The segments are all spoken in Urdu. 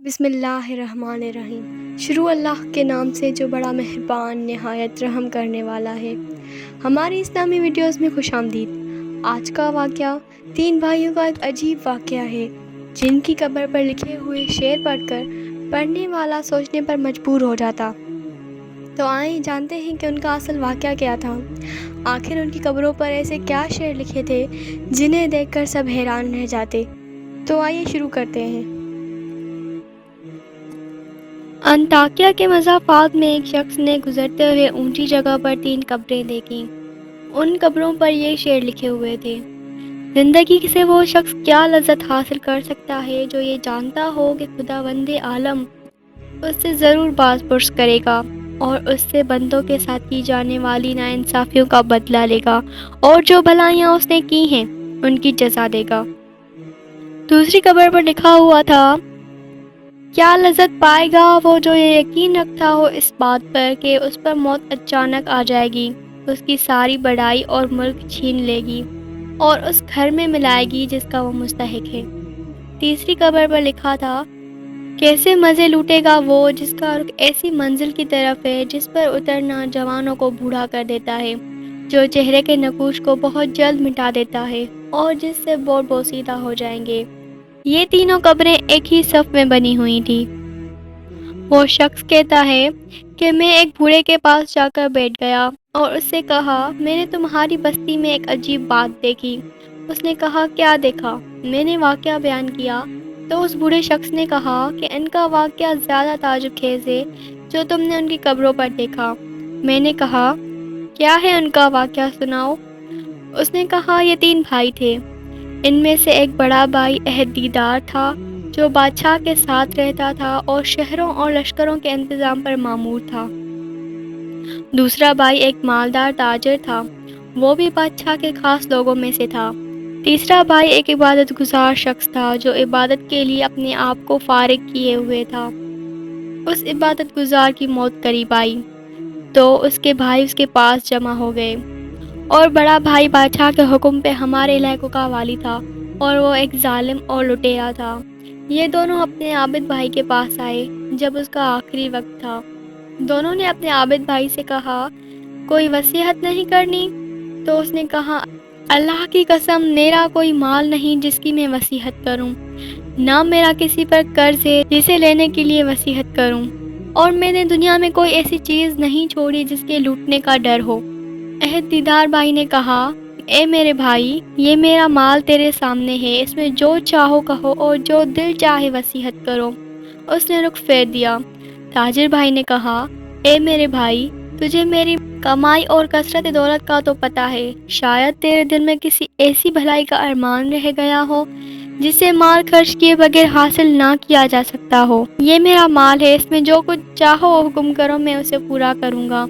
بسم اللہ الرحمن الرحیم۔ شروع اللہ کے نام سے جو بڑا مہربان نہایت رحم کرنے والا ہے۔ ہماری اسلامی ویڈیوز میں خوش آمدید۔ آج کا واقعہ 3 بھائیوں کا ایک عجیب واقعہ ہے جن کی قبر پر لکھے ہوئے شعر پڑھ کر پڑھنے والا سوچنے پر مجبور ہو جاتا۔ تو آئیں جانتے ہیں کہ ان کا اصل واقعہ کیا تھا۔ آخر ان کی قبروں پر ایسے کیا شعر لکھے تھے جنہیں دیکھ کر سب حیران رہ جاتے۔ تو آئیے شروع کرتے ہیں۔ انطاکیہ کے مضافات میں ایک شخص نے گزرتے ہوئے اونچی جگہ پر 3 قبریں دیکھیں۔ ان قبروں پر یہ شعر لکھے ہوئے تھے: زندگی سے وہ شخص کیا لذت حاصل کر سکتا ہے جو یہ جانتا ہو کہ خداوند عالم اس سے ضرور باز پرس کرے گا اور اس سے بندوں کے ساتھ کی جانے والی ناانصافیوں کا بدلہ لے گا اور جو بھلائیاں اس نے کی ہیں ان کی جزا دے گا۔ دوسری قبر پر لکھا ہوا تھا: کیا لذت پائے گا وہ جو یہ یقین رکھتا ہو اس بات پر کہ اس پر موت اچانک آ جائے گی، اس کی ساری بڑائی اور ملک چھین لے گی اور اس گھر میں ملائے گی جس کا وہ مستحق ہے۔ تیسری قبر پر لکھا تھا: کیسے مزے لوٹے گا وہ جس کا رخ ایسی منزل کی طرف ہے جس پر اترنا جوانوں کو بوڑھا کر دیتا ہے، جو چہرے کے نقوش کو بہت جلد مٹا دیتا ہے اور جس سے بور بوسیدہ ہو جائیں گے۔ یہ تینوں قبریں ایک ہی صف میں بنی ہوئی تھی۔ وہ شخص کہتا ہے کہ میں ایک بوڑھے کے پاس جا کر بیٹھ گیا اور اس سے کہا، میں نے تمہاری بستی میں ایک عجیب بات دیکھی۔ اس نے کہا، کیا دیکھا؟ میں نے واقعہ بیان کیا تو اس بوڑھے شخص نے کہا کہ ان کا واقعہ زیادہ تعجب خیز ہے جو تم نے ان کی قبروں پر دیکھا۔ میں نے کہا، کیا ہے ان کا واقعہ، سناؤ۔ اس نے کہا، یہ 3 بھائی تھے۔ ان میں سے ایک بڑا بھائی عہد دیدار تھا جو بادشاہ کے ساتھ رہتا تھا اور شہروں اور لشکروں کے انتظام پر مامور تھا۔ دوسرا بھائی ایک مالدار تاجر تھا، وہ بھی بادشاہ کے خاص لوگوں میں سے تھا۔ تیسرا بھائی ایک عبادت گزار شخص تھا جو عبادت کے لیے اپنے آپ کو فارغ کیے ہوئے تھا۔ اس عبادت گزار کی موت قریب آئی تو اس کے بھائی اس کے پاس جمع ہو گئے، اور بڑا بھائی بادشاہ کے حکم پہ ہمارے علاقوں کا والی تھا اور وہ ایک ظالم اور لٹیرا تھا۔ یہ دونوں اپنے عابد بھائی کے پاس آئے جب اس کا آخری وقت تھا۔ دونوں نے اپنے عابد بھائی سے کہا، کوئی وصیت نہیں کرنی؟ تو اس نے کہا، اللہ کی قسم، میرا کوئی مال نہیں جس کی میں وصیت کروں، نہ میرا کسی پر قرض ہے جسے لینے کے لیے وصیت کروں، اور میں نے دنیا میں کوئی ایسی چیز نہیں چھوڑی جس کے لوٹنے کا ڈر ہو۔ عہد دیدار بھائی نے کہا، اے میرے بھائی، یہ میرا مال تیرے سامنے ہے، اس میں جو چاہو کہو اور جو دل چاہے وصیت کرو۔ اس نے رخ پھیر دیا۔ تاجر بھائی نے کہا، اے میرے بھائی، تجھے میری کمائی اور کثرت دولت کا تو پتہ ہے، شاید تیرے دل میں کسی ایسی بھلائی کا ارمان رہ گیا ہو جسے مال خرچ کیے بغیر حاصل نہ کیا جا سکتا ہو۔ یہ میرا مال ہے، اس میں جو کچھ چاہو حکم کرو، میں اسے پورا کروں گا۔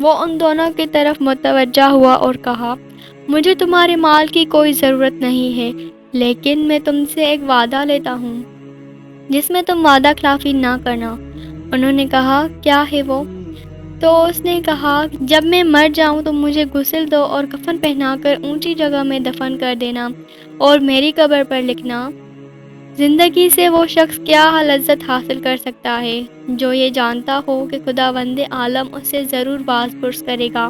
وہ ان دونوں کی طرف متوجہ ہوا اور کہا، مجھے تمہارے مال کی کوئی ضرورت نہیں ہے، لیکن میں تم سے ایک وعدہ لیتا ہوں جس میں تم وعدہ خلافی نہ کرنا۔ انہوں نے کہا، کیا ہے وہ؟ تو اس نے کہا، جب میں مر جاؤں تو مجھے غسل دو اور کفن پہنا کر اونچی جگہ میں دفن کر دینا اور میری قبر پر لکھنا، زندگی سے وہ شخص کیا لذت حاصل کر سکتا ہے جو یہ جانتا ہو کہ خداوند عالم اس سے ضرور باز پرس کرے گا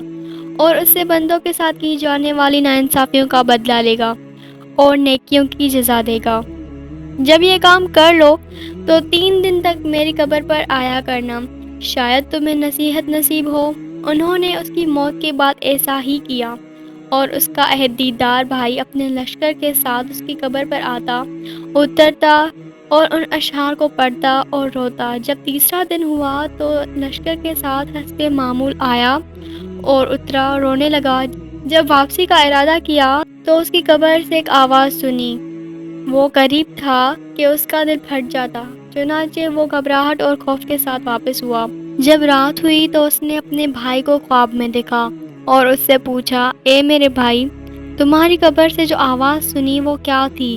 اور اس سے بندوں کے ساتھ کی جانے والی ناانصافیوں کا بدلہ لے گا اور نیکیوں کی جزا دے گا۔ جب یہ کام کر لو تو 3 دن تک میری قبر پر آیا کرنا، شاید تمہیں نصیحت نصیب ہو۔ انہوں نے اس کی موت کے بعد ایسا ہی کیا، اور اس کا عہد دیدار بھائی اپنے لشکر کے ساتھ اس کی قبر پر آتا، اترتا اور ان اشعار کو پڑھتا اور روتا۔ جب تیسرا دن ہوا تو لشکر کے ساتھ حسب معمول آیا اور اترا، رونے لگا۔ جب واپسی کا ارادہ کیا تو اس کی قبر سے ایک آواز سنی۔ وہ قریب تھا کہ اس کا دل پھٹ جاتا، چنانچہ وہ گھبراہٹ اور خوف کے ساتھ واپس ہوا۔ جب رات ہوئی تو اس نے اپنے بھائی کو خواب میں دیکھا اور اس سے پوچھا، اے میرے بھائی، تمہاری قبر سے جو آواز سنی وہ کیا تھی؟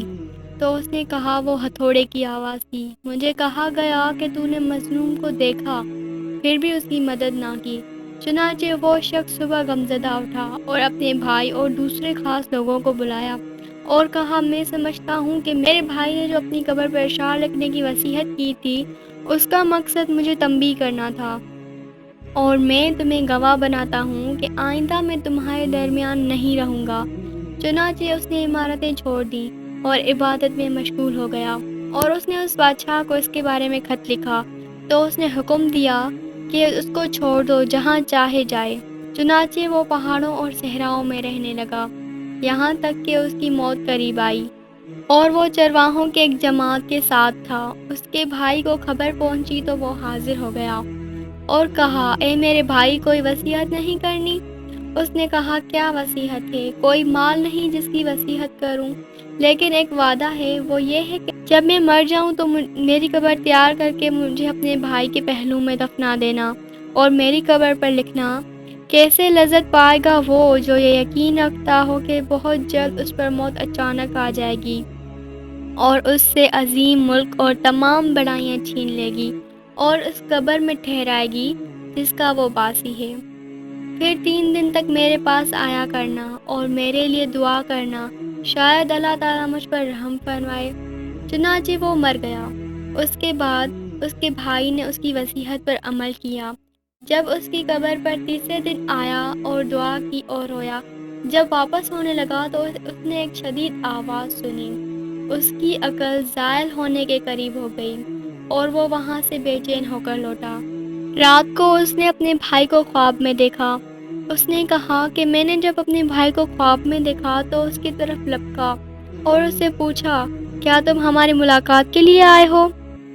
تو اس نے کہا، وہ ہتھوڑے کی آواز تھی۔ مجھے کہا گیا کہ تو نے مظلوم کو دیکھا پھر بھی اس کی مدد نہ کی۔ چنانچہ وہ شخص صبح غمزدہ اٹھا اور اپنے بھائی اور دوسرے خاص لوگوں کو بلایا اور کہا میں سمجھتا ہوں کہ میرے بھائی نے جو اپنی قبر پر اشعار لکھنے کی وصیت کی تھی اس کا مقصد مجھے تنبیہ کرنا تھا، اور میں تمہیں گواہ بناتا ہوں کہ آئندہ میں تمہارے درمیان نہیں رہوں گا۔ چنانچہ اس نے عمارتیں چھوڑ دیں اور عبادت میں مشغول ہو گیا، اور اس نے اس بادشاہ کو اس کے بارے میں خط لکھا تو اس نے حکم دیا کہ اس کو چھوڑ دو جہاں چاہے جائے۔ چنانچہ وہ پہاڑوں اور صحراؤں میں رہنے لگا یہاں تک کہ اس کی موت قریب آئی، اور وہ چرواہوں کے ایک جماعت کے ساتھ تھا۔ اس کے بھائی کو خبر پہنچی تو وہ حاضر ہو گیا اور کہا اے میرے بھائی، کوئی وصیت نہیں کرنی؟ اس نے کہا کیا وصیت ہے؟ کوئی مال نہیں جس کی وصیت کروں، لیکن ایک وعدہ ہے، وہ یہ ہے کہ جب میں مر جاؤں تو میری قبر تیار کر کے مجھے اپنے بھائی کے پہلو میں دفنا دینا، اور میری قبر پر لکھنا کیسے لذت پائے گا وہ جو یہ یقین رکھتا ہو کہ بہت جلد اس پر موت اچانک آ جائے گی اور اس سے عظیم ملک اور تمام بڑائیاں چھین لے گی، اور اس قبر میں ٹھہرائے گی جس کا وہ باسی ہے۔ پھر 3 دن تک میرے پاس آیا کرنا اور میرے لیے دعا کرنا، شاید اللہ تعالیٰ مجھ پر رحم فرمائے۔ چنانچہ وہ مر گیا۔ اس کے بعد اس کے بھائی نے اس کی وصیت پر عمل کیا۔ جب اس کی قبر پر تیسرے دن آیا اور دعا کی اور رویا، جب واپس ہونے لگا تو اس نے ایک شدید آواز سنی۔ اس کی عقل زائل ہونے کے قریب ہو گئی اور وہ وہاں سے بے چین ہو کر لوٹا۔ رات کو اس نے اپنے بھائی کو خواب میں دیکھا۔ اس نے کہا کہ میں نے جب اپنے بھائی کو خواب میں دیکھا تو اس کی طرف لپکا اور اس سے پوچھا کیا تم ہماری ملاقات کے لیے آئے ہو؟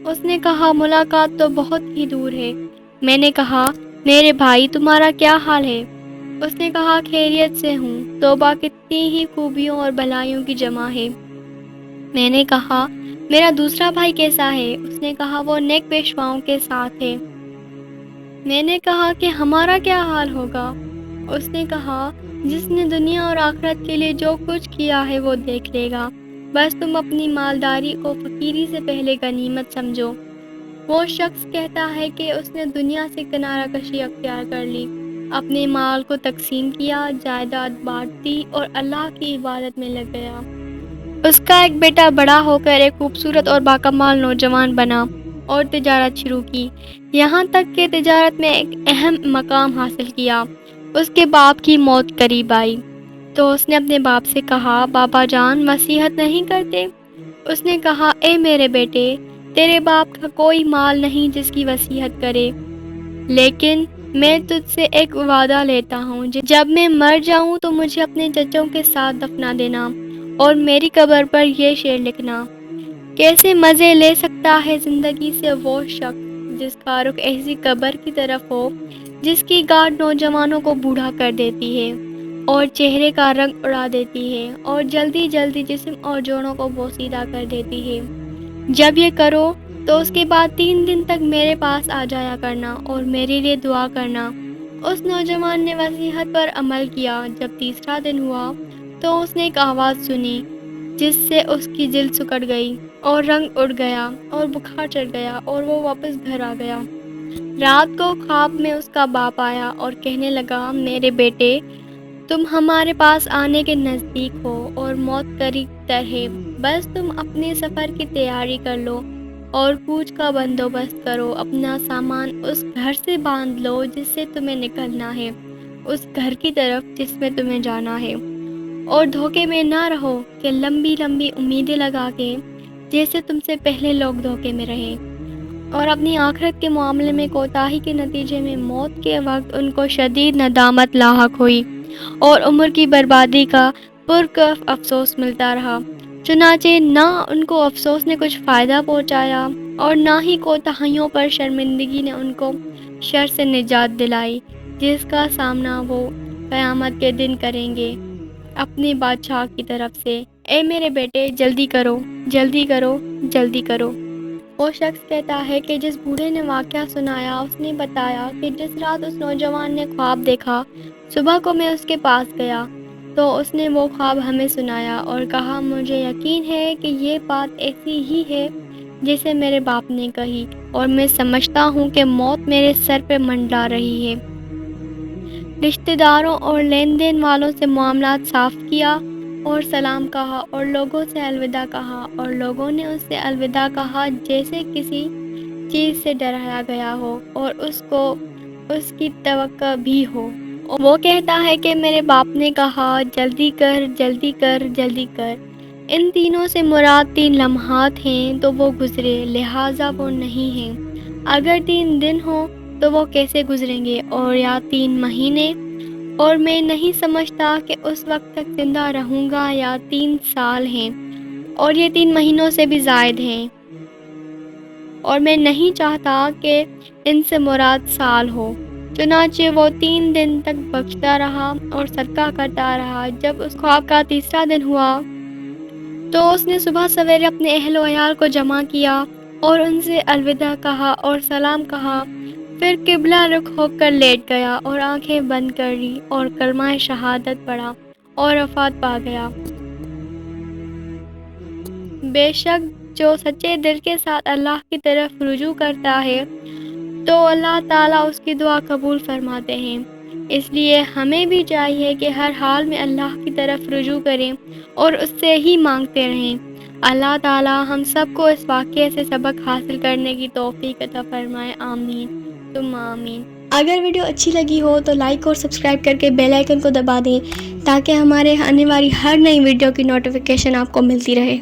اس نے کہا ملاقات تو بہت ہی دور ہے۔ میں نے کہا میرے بھائی تمہارا کیا حال ہے؟ اس نے کہا خیریت سے ہوں، توبہ کتنی ہی خوبیوں اور بھلائیوں کی جمع ہے۔ میں نے کہا میرا دوسرا بھائی کیسا ہے؟ اس نے کہا وہ نیک پیشواؤں کے ساتھ ہے۔ میں نے کہا کہ ہمارا کیا حال ہوگا؟ اس نے کہا جس نے دنیا اور آخرت کے لیے جو کچھ کیا ہے وہ دیکھ لے گا، بس تم اپنی مالداری کو فقیری سے پہلے غنیمت سمجھو۔ وہ شخص کہتا ہے کہ اس نے دنیا سے کنارہ کشی اختیار کر لی، اپنے مال کو تقسیم کیا، جائیداد بانٹ دی اور اللہ کی عبادت میں لگ گیا۔ اس کا ایک بیٹا بڑا ہو کر ایک خوبصورت اور باکمال نوجوان بنا اور تجارت شروع کی، یہاں تک کہ تجارت میں ایک اہم مقام حاصل کیا۔ اس کے باپ کی موت قریب آئی تو اس نے اپنے باپ سے کہا بابا جان وصیت نہیں کرتے؟ اس نے کہا اے میرے بیٹے، تیرے باپ کا کوئی مال نہیں جس کی وصیت کرے، لیکن میں تجھ سے ایک وعدہ لیتا ہوں، جب میں مر جاؤں تو مجھے اپنے چچوں کے ساتھ دفنا دینا اور میری قبر پر یہ شعر لکھنا کیسے مزے لے سکتا ہے زندگی سے وہ شخص جس کا رخ ایسی قبر کی طرف ہو جس کی گاٹھ نوجوانوں کو بوڑھا کر دیتی ہے اور چہرے کا رنگ اڑا دیتی ہے اور جلدی جلدی جسم اور جوڑوں کو بوسیدہ کر دیتی ہے۔ جب یہ کرو تو اس کے بعد 3 دن تک میرے پاس آ جایا کرنا اور میرے لیے دعا کرنا۔ اس نوجوان نے وصیت پر عمل کیا۔ جب تیسرا دن ہوا تو اس نے ایک آواز سنی جس سے اس کی جلد سکڑ گئی اور رنگ اڑ گیا اور بخار چڑھ گیا اور وہ واپس گھر آ گیا۔ رات کو خواب میں اس کا باپ آیا اور کہنے لگا میرے بیٹے، تم ہمارے پاس آنے کے نزدیک ہو اور موت قریب تر ہے، بس تم اپنے سفر کی تیاری کر لو اور کوچ کا بندوبست کرو، اپنا سامان اس گھر سے باندھ لو جس سے تمہیں نکلنا ہے، اس گھر کی طرف جس میں تمہیں جانا ہے، اور دھوکے میں نہ رہو کہ لمبی لمبی امیدیں لگا کے جیسے تم سے پہلے لوگ دھوکے میں رہے اور اپنی آخرت کے معاملے میں کوتاہی کے نتیجے میں موت کے وقت ان کو شدید ندامت لاحق ہوئی اور عمر کی بربادی کا پرکیف افسوس ملتا رہا۔ چنانچہ نہ ان کو افسوس نے کچھ فائدہ پہنچایا اور نہ ہی کوتاہیوں پر شرمندگی نے ان کو شر سے نجات دلائی جس کا سامنا وہ قیامت کے دن کریں گے اپنے بادشاہ کی طرف سے۔ اے میرے بیٹے جلدی کرو، جلدی کرو، جلدی کرو۔ وہ شخص کہتا ہے کہ جس بوڑھے نے واقعہ سنایا اس نے بتایا کہ جس رات اس نوجوان نے خواب دیکھا، صبح کو میں اس کے پاس گیا تو اس نے وہ خواب ہمیں سنایا اور کہا مجھے یقین ہے کہ یہ بات ایسی ہی ہے جسے میرے باپ نے کہی، اور میں سمجھتا ہوں کہ موت میرے سر پہ منڈلا رہی ہے۔ رشتہ داروں اور لین دین والوں سے معاملات صاف کیا اور سلام کہا اور لوگوں سے الوداع کہا، اور لوگوں نے اس سے الوداع کہا جیسے کسی چیز سے ڈرایا گیا ہو اور اس کو اس کی توقع بھی ہو۔ وہ کہتا ہے کہ میرے باپ نے کہا جلدی کر جلدی کر جلدی کر۔ ان تینوں سے مراد 3 لمحات ہیں تو وہ گزرے، لہٰذا وہ نہیں ہیں۔ اگر 3 دن ہوں تو وہ کیسے گزریں گے، اور یا 3 مہینے، اور میں نہیں سمجھتا کہ اس وقت تک زندہ رہوں گا، یا 3 سال ہیں اور یہ 3 مہینوں سے بھی زائد ہیں، اور میں نہیں چاہتا کہ ان سے مراد سال ہو۔ چنانچہ وہ 3 دن تک بخشتا رہا اور صدقہ کرتا رہا۔ جب اس خواب کا 3را دن ہوا تو اس نے صبح سویرے اپنے اہل و عیال کو جمع کیا اور ان سے الوداع کہا اور سلام کہا، پھر قبلہ رخ ہو کر لیٹ گیا اور آنکھیں بند کر لی اور کلمہ شہادت پڑھا اور وفات پا گیا۔ بے شک جو سچے دل کے ساتھ اللہ کی طرف رجوع کرتا ہے تو اللہ تعالیٰ اس کی دعا قبول فرماتے ہیں۔ اس لیے ہمیں بھی چاہیے کہ ہر حال میں اللہ کی طرف رجوع کریں اور اس سے ہی مانگتے رہیں۔ اللہ تعالیٰ ہم سب کو اس واقعے سے سبق حاصل کرنے کی توفیق عطا فرمائے، آمین ثم آمین۔ اگر ویڈیو اچھی لگی ہو تو لائک اور سبسکرائب کر کے بیل آئیکن کو دبا دیں تاکہ ہمارے آنے والی ہر نئی ویڈیو کی نوٹیفیکیشن آپ کو ملتی رہے۔